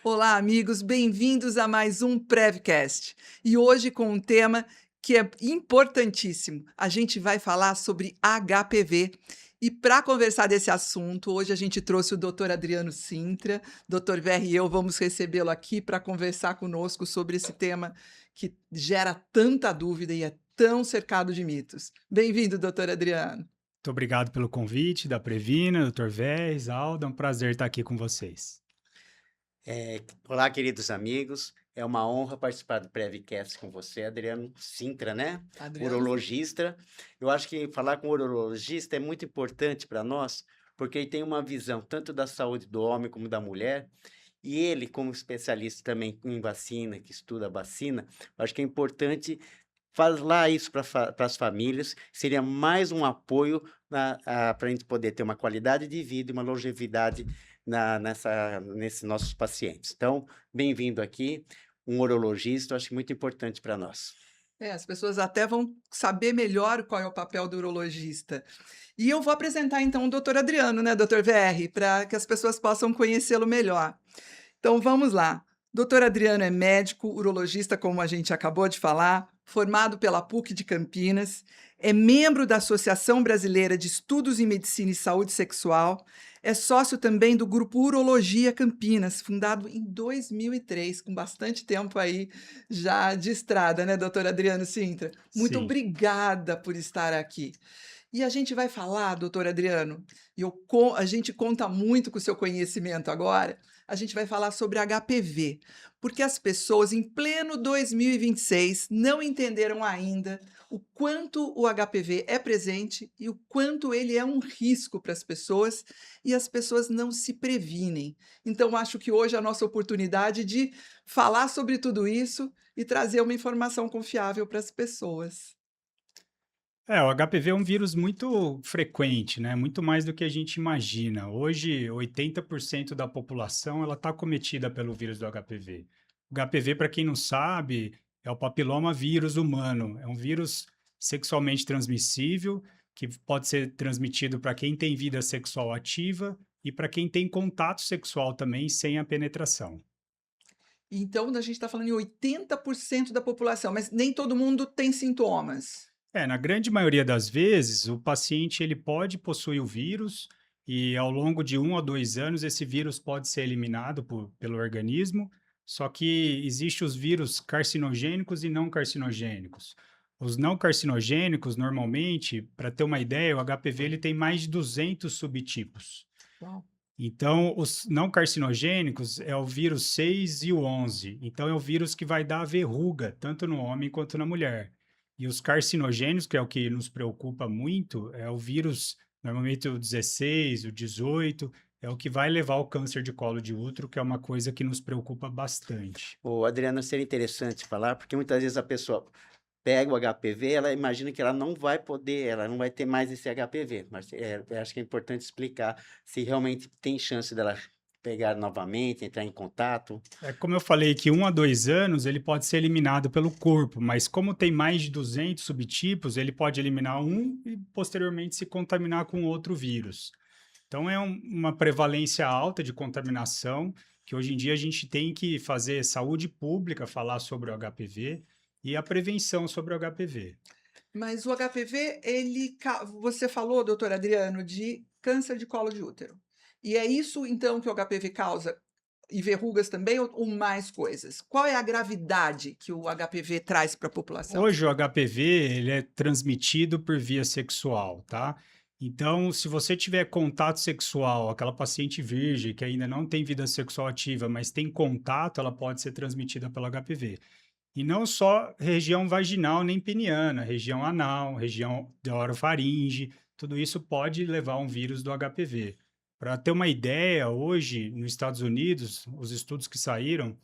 Olá, amigos, bem-vindos a mais um Prevcast. E hoje com um tema que é importantíssimo. A gente vai falar sobre HPV. E para conversar desse assunto, hoje a gente trouxe o Dr. Adriano Sintra. Dr. VR e eu vamos recebê-lo aqui para conversar conosco sobre esse tema que gera tanta dúvida e é tão cercado de mitos. Bem-vindo, Dr. Adriano. Muito obrigado pelo convite da Previna, Dr. Vez, Alda, é um prazer estar aqui com vocês. Olá, queridos amigos. É uma honra participar do Prevcast com você, Adriano Sintra, né? Adriano Sintra. Urologista. Eu acho que falar com o urologista é muito importante para nós, porque ele tem uma visão tanto da saúde do homem como da mulher. E ele, como especialista também em vacina, que estuda vacina, eu acho que é importante falar isso para as famílias. Seria mais um apoio para a gente poder ter uma qualidade de vida e uma longevidade nesses nossos pacientes. Então, bem-vindo aqui, um urologista, eu acho muito importante para nós. As pessoas até vão saber melhor qual é o papel do urologista. E eu vou apresentar então o doutor Adriano, né, doutor VR, para que as pessoas possam conhecê-lo melhor. Então vamos lá. Doutor Adriano é médico, urologista, como a gente acabou de falar, formado pela PUC de Campinas, é membro da Associação Brasileira de Estudos em Medicina e Saúde Sexual, é sócio também do Grupo Urologia Campinas, fundado em 2003, com bastante tempo aí já de estrada, né, doutor Adriano Sintra? Muito Sim. obrigada por estar aqui. E a gente vai falar, doutor Adriano, a gente conta muito com o seu conhecimento agora, a gente vai falar sobre HPV, porque as pessoas em pleno 2026 não entenderam ainda o quanto o HPV é presente e o quanto ele é um risco para as pessoas e as pessoas não se previnem. Então, acho que hoje é a nossa oportunidade de falar sobre tudo isso e trazer uma informação confiável para as pessoas. O HPV é um vírus muito frequente, né? Muito mais do que a gente imagina. Hoje, 80% da população ela está acometida pelo vírus do HPV. O HPV, para quem não sabe, é o papiloma vírus humano. É um vírus sexualmente transmissível que pode ser transmitido para quem tem vida sexual ativa e para quem tem contato sexual também sem a penetração. Então, a gente está falando em 80% da população, mas nem todo mundo tem sintomas. Na grande maioria das vezes, o paciente ele pode possuir o vírus e ao longo de 1 a 2 anos esse vírus pode ser eliminado pelo organismo, só que existem os vírus carcinogênicos e não carcinogênicos. Os não carcinogênicos, normalmente, para ter uma ideia, o HPV ele tem mais de 200 subtipos. Uau. Então, os não carcinogênicos é o vírus 6 e o 11. Então, é o vírus que vai dar a verruga, tanto no homem quanto na mulher. E os carcinogênicos, que é o que nos preocupa muito, é o vírus, normalmente o 16, o 18, é o que vai levar ao câncer de colo de útero, que é uma coisa que nos preocupa bastante. O Adriano, seria interessante falar, porque muitas vezes a pessoa pega o HPV, ela imagina que ela não vai poder, ela não vai ter mais esse HPV, mas eu acho que é importante explicar se realmente tem chance dela pegar novamente, entrar em contato. É como eu falei que 1 a 2 anos ele pode ser eliminado pelo corpo, mas como tem mais de 200 subtipos, ele pode eliminar um e posteriormente se contaminar com outro vírus. Então é uma prevalência alta de contaminação que hoje em dia a gente tem que fazer saúde pública, falar sobre o HPV e a prevenção sobre o HPV. Mas o HPV, você falou, doutor Adriano, de câncer de colo de útero. E é isso, então, que o HPV causa? E verrugas também, ou mais coisas? Qual é a gravidade que o HPV traz para a população? Hoje o HPV ele é transmitido por via sexual, tá? Então, se você tiver contato sexual, aquela paciente virgem que ainda não tem vida sexual ativa, mas tem contato, ela pode ser transmitida pelo HPV. E não só região vaginal nem peniana, região anal, região da orofaringe, tudo isso pode levar a um vírus do HPV. Para ter uma ideia, hoje, nos Estados Unidos, os estudos que saíram,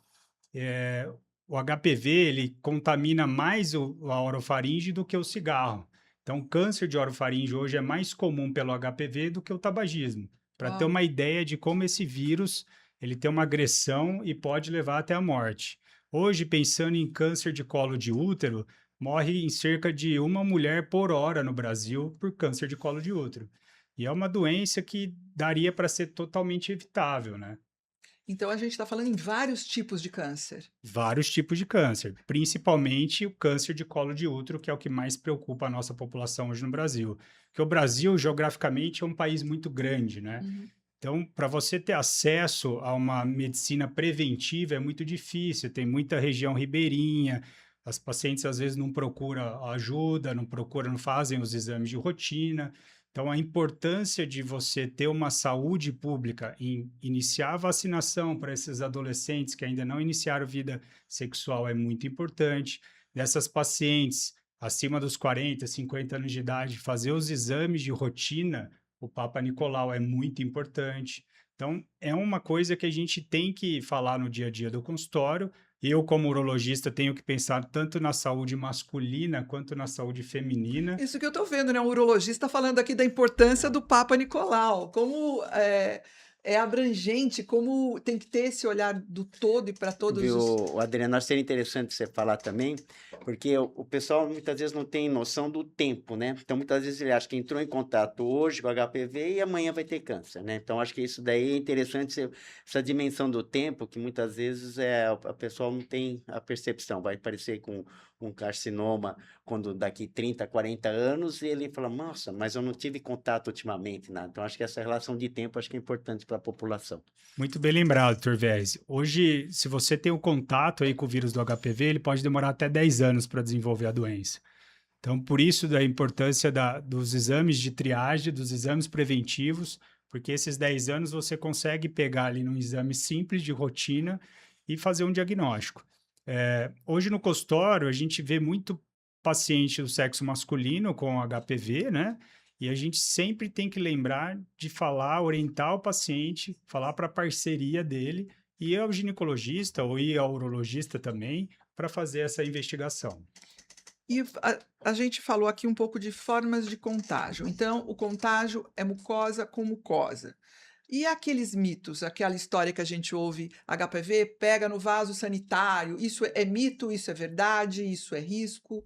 o HPV ele contamina mais a orofaringe do que o cigarro. Então, o câncer de orofaringe hoje é mais comum pelo HPV do que o tabagismo. Para ter Uau. uma ideia de como esse vírus ele tem uma agressão e pode levar até a morte. Hoje, pensando em câncer de colo de útero, morre em cerca de uma mulher por hora no Brasil por câncer de colo de útero. E é uma doença que daria para ser totalmente evitável, né? Então a gente está falando em vários tipos de câncer. Vários tipos de câncer, principalmente o câncer de colo de útero, que é o que mais preocupa a nossa população hoje no Brasil. Porque o Brasil, geograficamente, é um país muito grande, né? Uhum. Então, para você ter acesso a uma medicina preventiva é muito difícil, tem muita região ribeirinha, as pacientes às vezes não procuram ajuda, não fazem os exames de rotina. Então, a importância de você ter uma saúde pública em iniciar a vacinação para esses adolescentes que ainda não iniciaram vida sexual é muito importante. Dessas pacientes acima dos 40, 50 anos de idade, fazer os exames de rotina, o Papa Nicolau é muito importante. Então, é uma coisa que a gente tem que falar no dia a dia do consultório. Eu, como urologista, tenho que pensar tanto na saúde masculina quanto na saúde feminina. Isso que eu estou vendo, né? Um urologista falando aqui da importância do Papa Nicolau, como é abrangente, como tem que ter esse olhar do todo e para todos Viu, os. Adriano, acho que seria interessante você falar também, porque o pessoal muitas vezes não tem noção do tempo, né? Então, muitas vezes ele acha que entrou em contato hoje com HPV e amanhã vai ter câncer, né? Então, acho que isso daí é interessante, essa dimensão do tempo, que muitas vezes a pessoa não tem a percepção. Vai aparecer com um carcinoma quando daqui 30, 40 anos, e ele fala, nossa, mas eu não tive contato ultimamente, né? Então, acho que essa relação de tempo acho que é importante para a população. Muito bem lembrado, Dr. Vez. Hoje, se você tem o contato aí com o vírus do HPV, ele pode demorar até 10 anos para desenvolver a doença. Então, por isso da importância dos exames de triagem, dos exames preventivos, porque esses 10 anos você consegue pegar ali num exame simples de rotina e fazer um diagnóstico. Hoje no consultório, a gente vê muito paciente do sexo masculino com HPV, né? E a gente sempre tem que lembrar de falar, orientar o paciente, falar para a parceria dele, e ir ao ginecologista ou ir ao urologista também para fazer essa investigação. E a gente falou aqui um pouco de formas de contágio. Então, o contágio é mucosa com mucosa. E aqueles mitos, aquela história que a gente ouve, HPV pega no vaso sanitário, isso é mito, isso é verdade, isso é risco?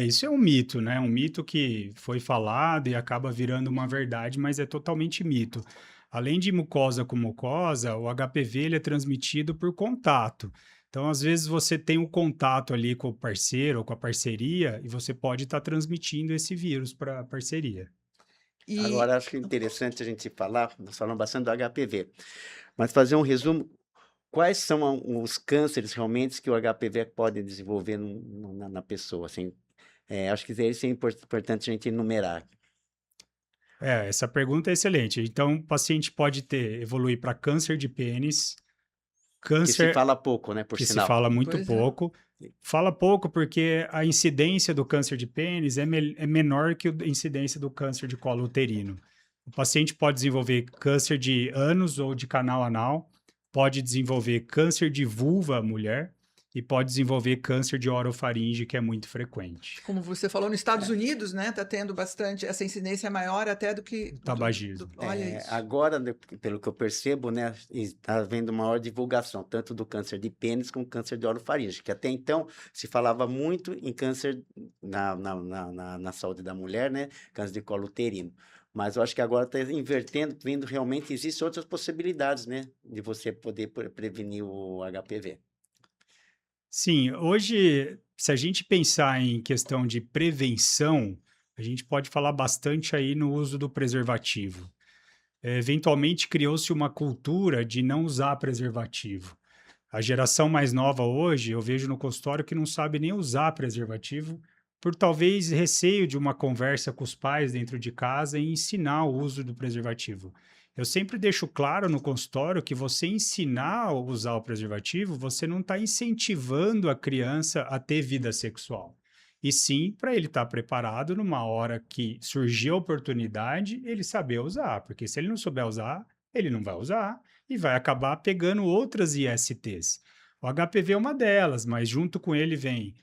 Isso é um mito, né? Um mito que foi falado e acaba virando uma verdade, mas é totalmente mito. Além de mucosa com mucosa, o HPV ele é transmitido por contato. Então, às vezes, você tem um contato ali com o parceiro ou com a parceria e você pode estar transmitindo esse vírus para a parceria. E Agora, acho que é interessante a gente falar, nós falamos bastante do HPV, mas fazer um resumo, quais são os cânceres realmente que o HPV pode desenvolver na pessoa, assim, acho que isso é importante a gente enumerar. Essa pergunta é excelente. Então, o paciente pode evoluir para câncer de pênis, Que se câncer fala pouco, né, por que se sinal. fala muito pois é. pouco. Fala pouco porque a incidência do câncer de pênis é menor que a incidência do câncer de colo uterino. O paciente pode desenvolver câncer de ânus ou de canal anal, pode desenvolver câncer de vulva mulher e pode desenvolver câncer de orofaringe, que é muito frequente. como você falou, nos Estados Unidos, né, está tendo bastante, essa incidência é maior até do que. O tabagismo. Olha isso. Agora, pelo que eu percebo, né, está havendo maior divulgação, tanto do câncer de pênis como câncer de orofaringe, que até então se falava muito em câncer na saúde da mulher, né, câncer de colo uterino. Mas eu acho que agora está invertendo, vendo realmente existem outras possibilidades, né, de você poder prevenir o HPV. Sim, hoje, se a gente pensar em questão de prevenção, a gente pode falar bastante aí no uso do preservativo. Eventualmente criou-se uma cultura de não usar preservativo. A geração mais nova hoje, eu vejo no consultório que não sabe nem usar preservativo, por talvez receio de uma conversa com os pais dentro de casa e ensinar o uso do preservativo. Eu sempre deixo claro no consultório que você ensinar a usar o preservativo, você não está incentivando a criança a ter vida sexual. E sim, para ele estar preparado numa hora que surgir a oportunidade, ele saber usar. Porque se ele não souber usar, ele não vai usar e vai acabar pegando outras ISTs. O HPV é uma delas, mas junto com ele vem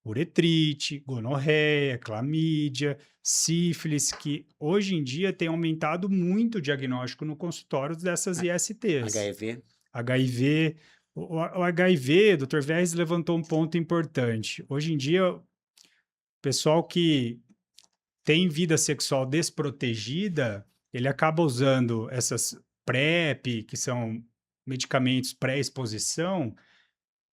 uretrite, gonorreia, clamídia, sífilis, que hoje em dia tem aumentado muito o diagnóstico no consultório dessas ISTs. HIV. HIV. O HIV, Dr. Verres levantou um ponto importante. Hoje em dia, o pessoal que tem vida sexual desprotegida, ele acaba usando essas PrEP, que são medicamentos pré-exposição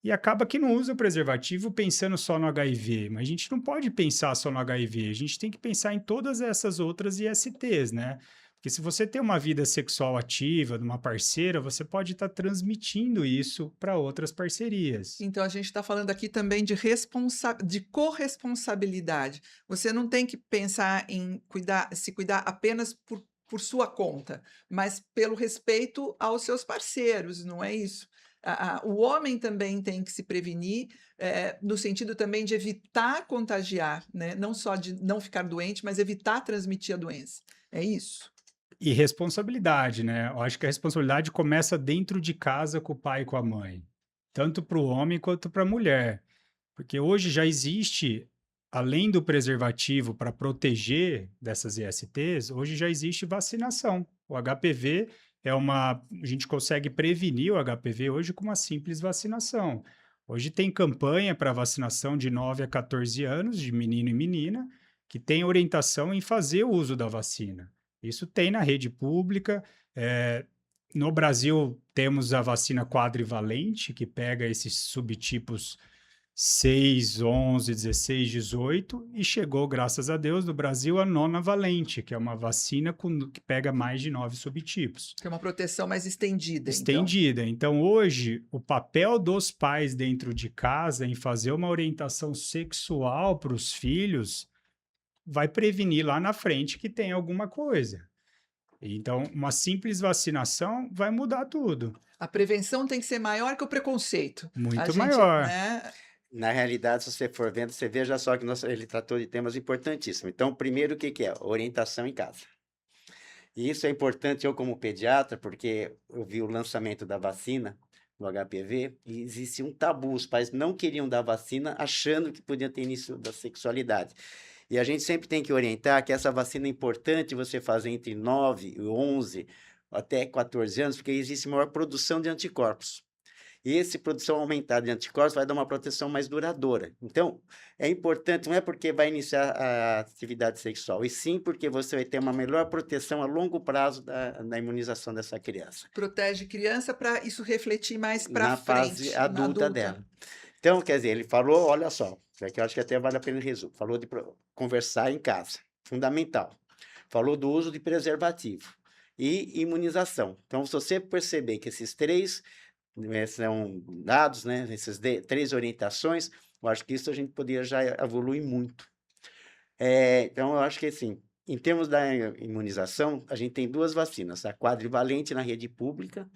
e acaba que não usa o preservativo pensando só no HIV, mas a gente não pode pensar só no HIV, a gente tem que pensar em todas essas outras ISTs, né? Porque se você tem uma vida sexual ativa de uma parceira, você pode estar transmitindo isso para outras parcerias. Então a gente está falando aqui também de corresponsabilidade. Você não tem que pensar em se cuidar apenas por sua conta, mas pelo respeito aos seus parceiros, não é isso? O homem também tem que se prevenir, no sentido também de evitar contagiar, né? Não só de não ficar doente, mas evitar transmitir a doença. É isso? E responsabilidade, né? Eu acho que a responsabilidade começa dentro de casa com o pai e com a mãe, tanto para o homem quanto para a mulher. Porque hoje já existe, além do preservativo para proteger dessas ISTs, hoje já existe vacinação. O HPV a gente consegue prevenir o HPV hoje com uma simples vacinação. Hoje tem campanha para vacinação de 9 a 14 anos, de menino e menina, que tem orientação em fazer o uso da vacina. Isso tem na rede pública. No Brasil, temos a vacina quadrivalente, que pega esses subtipos 6, 11, 16, 18 e chegou, graças a Deus, do Brasil a nona valente, que é uma vacina que pega mais de 9 subtipos. Que é uma proteção mais estendida, então. Estendida. Então, hoje, o papel dos pais dentro de casa em fazer uma orientação sexual para os filhos vai prevenir lá na frente que tem alguma coisa. Então, uma simples vacinação vai mudar tudo. A prevenção tem que ser maior que o preconceito. Muito maior. Né? Na realidade, se você for vendo, você veja só que ele tratou de temas importantíssimos. Então, primeiro, o que é? Orientação em casa. E isso é importante, eu como pediatra, porque eu vi o lançamento da vacina do HPV e existia um tabu. Os pais não queriam dar vacina achando que podia ter início da sexualidade. E a gente sempre tem que orientar que essa vacina é importante você fazer entre 9 e 11 até 14 anos, porque existe maior produção de anticorpos. E essa produção aumentada de anticorpos vai dar uma proteção mais duradoura. Então, é importante, não é porque vai iniciar a atividade sexual, e sim porque você vai ter uma melhor proteção a longo prazo da imunização dessa criança. Protege criança para isso refletir mais para Na frente. fase adulta dela. Então, quer dizer, ele falou, olha só, que eu acho que até vale a pena o resumo. Falou de conversar em casa, fundamental. Falou do uso de preservativo e imunização. Então, se você perceber que esses três são dados, né, essas três orientações, eu acho que isso a gente poderia já evoluir muito. Então, eu acho que assim, em termos da imunização, a gente tem duas vacinas, a quadrivalente na rede pública,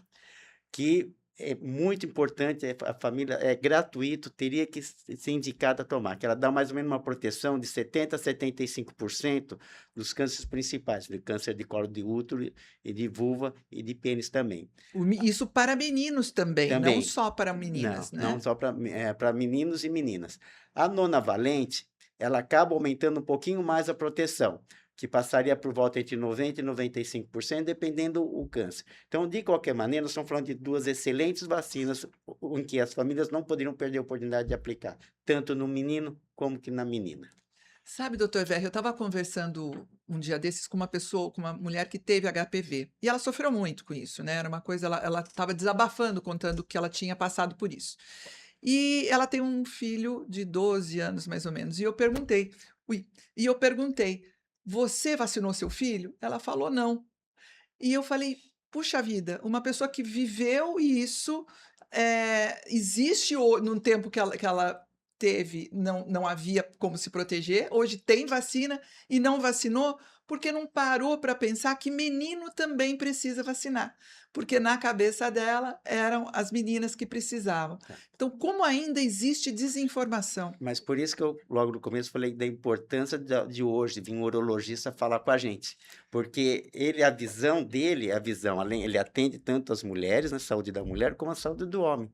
que é muito importante, a família é gratuito, teria que ser indicada a tomar, que ela dá mais ou menos uma proteção de 70% a 75% dos cânceres principais, do câncer de colo de útero e de vulva e de pênis também. Isso para meninos também, não só para meninas, não, né? Não só para meninos e meninas. A nonavalente, ela acaba aumentando um pouquinho mais a proteção, que passaria por volta entre 90% e 95%, dependendo do câncer. Então, de qualquer maneira, nós estamos falando de duas excelentes vacinas em que as famílias não poderiam perder a oportunidade de aplicar, tanto no menino como que na menina. Sabe, doutor Verri, eu estava conversando um dia desses com uma mulher que teve HPV, e ela sofreu muito com isso, né? Era uma coisa, ela estava desabafando, contando que ela tinha passado por isso. E ela tem um filho de 12 anos, mais ou menos, e eu perguntei, você vacinou seu filho? Ela falou não. E eu falei, puxa vida, uma pessoa que viveu isso, existe num tempo que ela teve, não havia como se proteger, hoje tem vacina e não vacinou, porque não parou para pensar que menino também precisa vacinar, porque na cabeça dela eram as meninas que precisavam. Então, como ainda existe desinformação? Mas por isso que eu, logo no começo, falei da importância de hoje, de vir um urologista falar com a gente. Porque a visão dele, ele atende tanto as mulheres, na saúde da mulher, como a saúde do homem.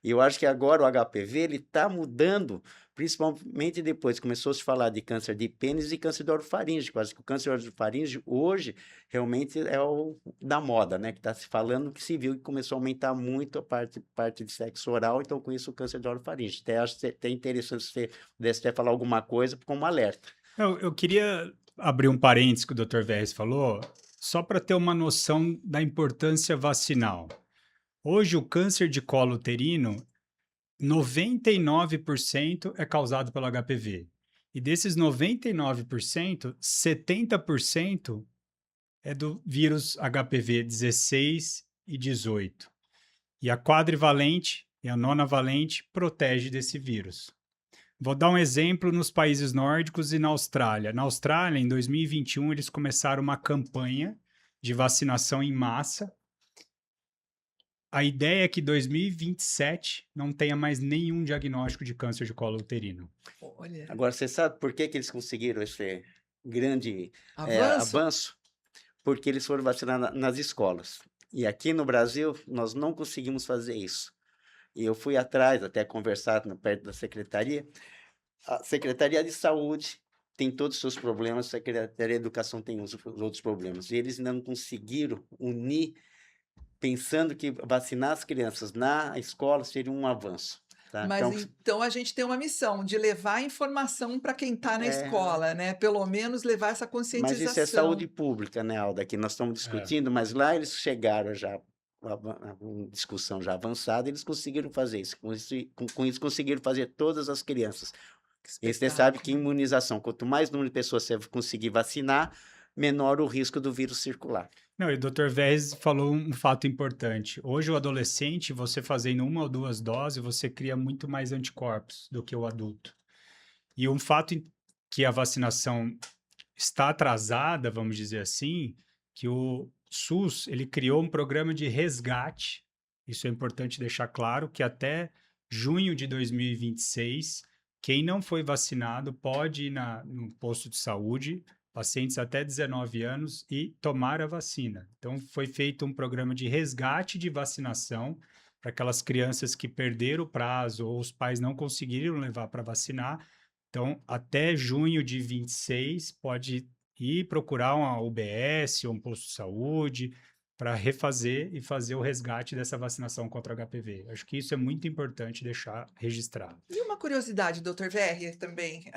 E eu acho que agora o HPV ele está mudando, principalmente depois que começou a se falar de câncer de pênis e câncer de orofaringe. Quase que o câncer de orofaringe hoje realmente é o da moda, né? Que está se falando, que se viu que começou a aumentar muito a parte de sexo oral, então com isso o câncer de orofaringe. Até acho até interessante se você pudesse até falar alguma coisa como alerta. Eu queria abrir um parênteses que o Dr. Verri falou, só para ter uma noção da importância vacinal. Hoje, o câncer de colo uterino, 99% é causado pelo HPV. E desses 99%, 70% é do vírus HPV 16 e 18. E a quadrivalente e a nonavalente protege desse vírus. Vou dar um exemplo nos países nórdicos e na Austrália. Na Austrália, em 2021, eles começaram uma campanha de vacinação em massa. A ideia é que 2027 não tenha mais nenhum diagnóstico de câncer de colo uterino. Olha, Agora, você sabe por que que eles conseguiram esse grande avanço. avanço? Porque eles foram vacinar nas escolas. E aqui no Brasil, nós não conseguimos fazer isso. E eu fui atrás, até conversar perto da secretaria. A Secretaria de Saúde tem todos os seus problemas, a Secretaria de Educação tem os outros problemas. E eles ainda não conseguiram unir, pensando que vacinar as crianças na escola seria um avanço. Tá? Mas Então, então a gente tem uma missão de levar informação para quem está na é, escola, né? Pelo menos levar essa mas isso é saúde conscientização. pública, né, Alda? Que nós estamos É. discutindo, mas lá eles chegaram já uma discussão já avançada, eles conseguiram fazer isso. Com isso conseguiram fazer todas as crianças. Que E você sabe que espetáculo. imunização, quanto mais número de pessoas você conseguir vacinar, menor o risco do vírus circular. Não, e o Dr. Vez falou um fato importante. Hoje, o adolescente, você fazendo 1 ou 2 doses, você cria muito mais anticorpos do que o adulto. E um fato que a vacinação está atrasada, vamos dizer assim, que o SUS, ele criou um programa de resgate, isso é importante deixar claro, que até junho de 2026, quem não foi vacinado pode ir no posto de saúde, pacientes até 19 anos, e tomar a vacina. Então, foi feito um programa de resgate de vacinação para aquelas crianças que perderam o prazo ou os pais não conseguiram levar para vacinar. Então, até junho de 26, pode ir procurar uma UBS ou um posto de saúde para refazer e fazer o resgate dessa vacinação contra HPV. Acho que isso é muito importante deixar registrado. E uma curiosidade, doutor VR, também.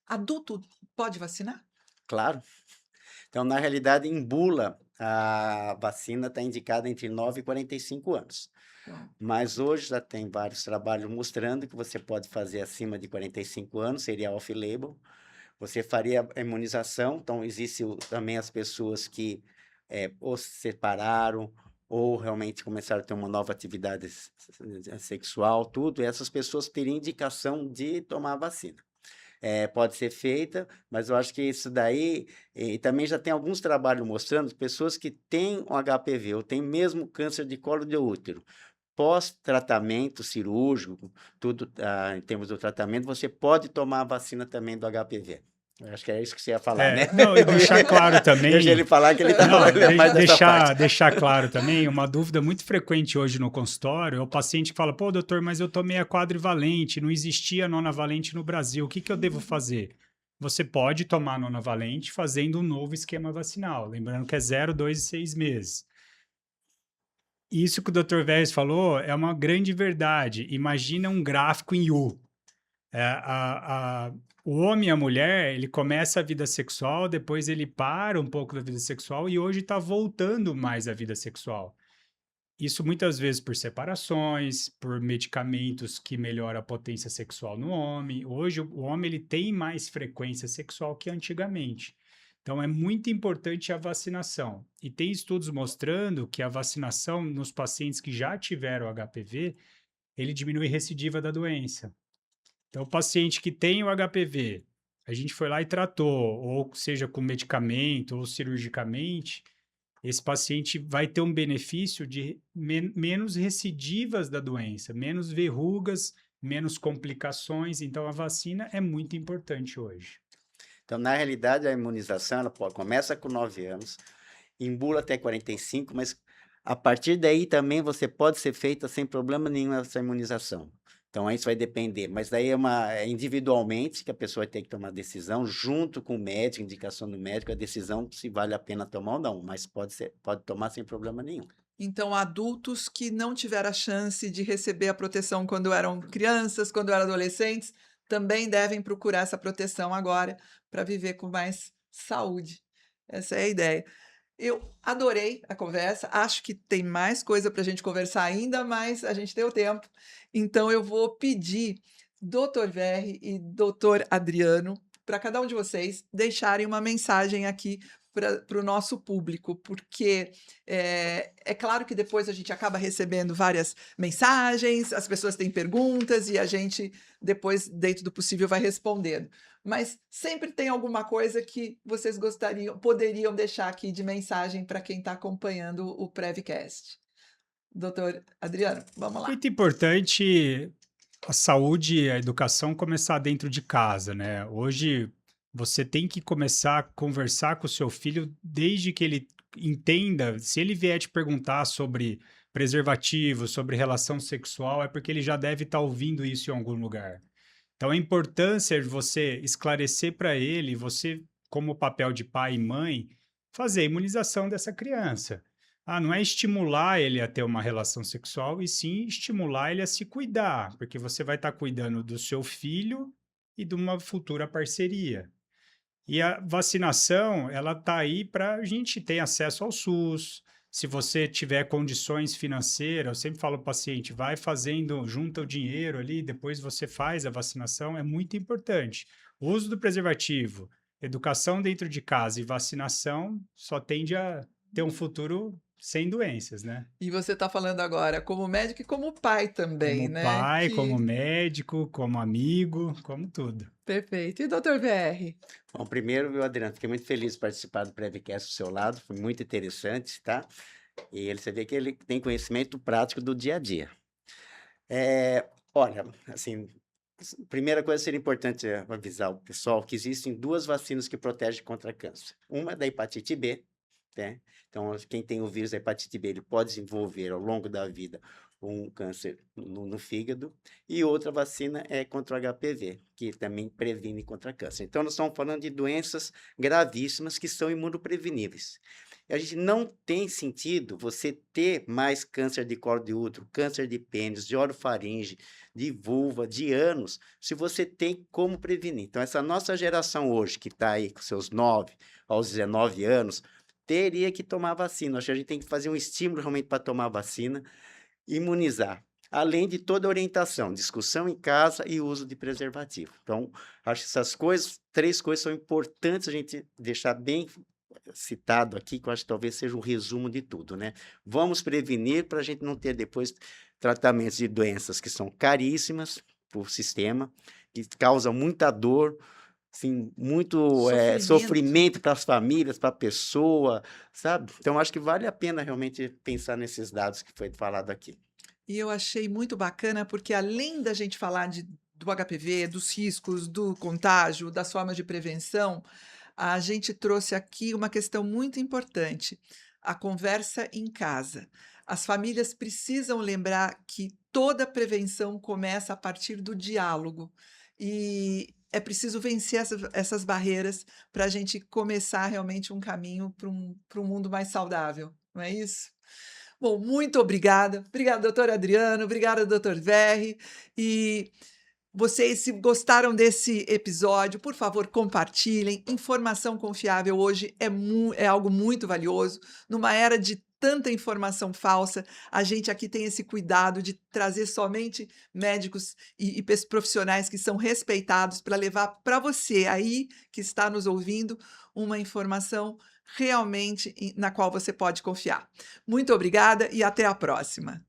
Adulto pode vacinar? Claro. Então, na realidade, em bula, a vacina está indicada entre 9 e 45 anos. Bom, Mas hoje já tem vários trabalhos mostrando que você pode fazer acima de 45 anos, seria off-label. Você faria a imunização, então existe também as pessoas que ou se separaram ou realmente começaram a ter uma nova atividade sexual, tudo, e essas pessoas teriam indicação de tomar a vacina. Pode ser feita, mas eu acho que isso daí, e também já tem alguns trabalhos mostrando pessoas que têm o HPV ou têm mesmo câncer de colo de útero, pós-tratamento cirúrgico, tudo em termos do tratamento, você pode tomar a vacina também do HPV. Eu acho que é isso que você ia falar, né? Não, e deixar claro também. Deixa ele falar que ele está Não, falando mais dessa parte. deixar claro também, uma dúvida muito frequente hoje no consultório é o paciente que fala, pô, doutor, mas eu tomei a quadrivalente, não existia a nonavalente no Brasil, o que eu devo fazer? Você pode tomar a nonavalente fazendo um novo esquema vacinal, lembrando que é 0, 2 e 6 meses. Isso que o Dr. Vélez falou é uma grande verdade. Imagina um gráfico em U. O homem e a mulher, ele começa a vida sexual, depois ele para um pouco da vida sexual e hoje está voltando mais à vida sexual. Isso muitas vezes por separações, por medicamentos que melhoram a potência sexual no homem. Hoje o homem ele tem mais frequência sexual que antigamente. Então é muito importante a vacinação. E tem estudos mostrando que a vacinação nos pacientes que já tiveram HPV, ele diminui a recidiva da doença. Então, o paciente que tem o HPV, a gente foi lá e tratou, ou seja com medicamento ou cirurgicamente, esse paciente vai ter um benefício de menos recidivas da doença, menos verrugas, menos complicações. Então, a vacina é muito importante hoje. Então, na realidade, a imunização ela começa com 9 anos, em bula até 45, mas a partir daí também você pode ser feita sem problema nenhum essa imunização. Então, isso vai depender, mas daí é individualmente que a pessoa vai ter que tomar a decisão, junto com o médico, indicação do médico, a decisão se vale a pena tomar ou não, mas pode tomar sem problema nenhum. então, adultos que não tiveram a chance de receber a proteção quando eram crianças, quando eram adolescentes, também devem procurar essa proteção agora para viver com mais saúde. Essa é a ideia. Eu adorei a conversa, acho que tem mais coisa para a gente conversar ainda, mas a gente deu tempo. Então eu vou pedir doutor Verri e doutor Adriano para cada um de vocês deixarem uma mensagem aqui para o nosso público, porque é claro que depois a gente acaba recebendo várias mensagens, as pessoas têm perguntas e a gente depois, dentro do possível, vai respondendo. Mas sempre tem alguma coisa que vocês poderiam deixar aqui de mensagem para quem está acompanhando o Prevcast. Doutor Adriano, vamos lá. Muito importante a saúde e a educação começar dentro de casa, né? Hoje você tem que começar a conversar com o seu filho desde que ele entenda. Se ele vier te perguntar sobre preservativo, sobre relação sexual, é porque ele já deve estar ouvindo isso em algum lugar. Então, a importância de você esclarecer para ele, você, como papel de pai e mãe, fazer a imunização dessa criança. Ah, não é estimular ele a ter uma relação sexual, e sim estimular ele a se cuidar, porque você vai estar cuidando do seu filho e de uma futura parceria. E a vacinação, ela está aí para a gente ter acesso ao SUS. Se você tiver condições financeiras, eu sempre falo ao paciente, vai fazendo, junta o dinheiro ali, depois você faz a vacinação, é muito importante. O uso do preservativo, educação dentro de casa e vacinação só tende a ter um futuro sem doenças, né? E você está falando agora como médico e como pai também, Como né? pai, como médico, como amigo, como tudo. Perfeito. E doutor VR? Bom, primeiro, viu, Adriano, fiquei muito feliz de participar do Prevcast do seu lado, foi muito interessante, tá? E você vê que ele tem conhecimento prático do dia a dia. Olha, assim, primeira coisa seria importante avisar o pessoal que existem duas vacinas que protegem contra câncer. Uma é da hepatite B, né? Então, quem tem o vírus da hepatite B, ele pode desenvolver ao longo da vida um câncer no fígado. E outra vacina é contra o HPV, que também previne contra câncer. Então, nós estamos falando de doenças gravíssimas que são imunopreveníveis. E a gente não tem sentido você ter mais câncer de colo de útero, câncer de pênis, de orofaringe, de vulva, de ânus, se você tem como prevenir. Então, essa nossa geração hoje, que está aí com seus 9 aos 19 anos, teria que tomar vacina. Acho que a gente tem que fazer um estímulo realmente para tomar vacina, imunizar. Além de toda a orientação, discussão em casa e uso de preservativo. Então, acho que essas coisas, 3 coisas são importantes a gente deixar bem citado aqui, que eu acho que talvez seja um resumo de tudo, né? Vamos prevenir para a gente não ter depois tratamentos de doenças que são caríssimas para o sistema, que causam muita dor, assim, muito sofrimento para as famílias, para a pessoa, sabe? Então, acho que vale a pena realmente pensar nesses dados que foi falado aqui. E eu achei muito bacana, porque além da gente falar do HPV, dos riscos, do contágio, das formas de prevenção, a gente trouxe aqui uma questão muito importante: a conversa em casa. As famílias precisam lembrar que toda prevenção começa a partir do diálogo. E é preciso vencer essas barreiras para a gente começar realmente um caminho para um mundo mais saudável, não é isso? Bom, muito obrigada. Obrigada, doutor Adriano. Obrigada, doutor Verri. E vocês, se gostaram desse episódio, por favor, compartilhem. Informação confiável hoje é algo muito valioso. Numa era de tanta informação falsa, a gente aqui tem esse cuidado de trazer somente médicos e profissionais que são respeitados para levar para você aí que está nos ouvindo uma informação realmente na qual você pode confiar. Muito obrigada e até a próxima.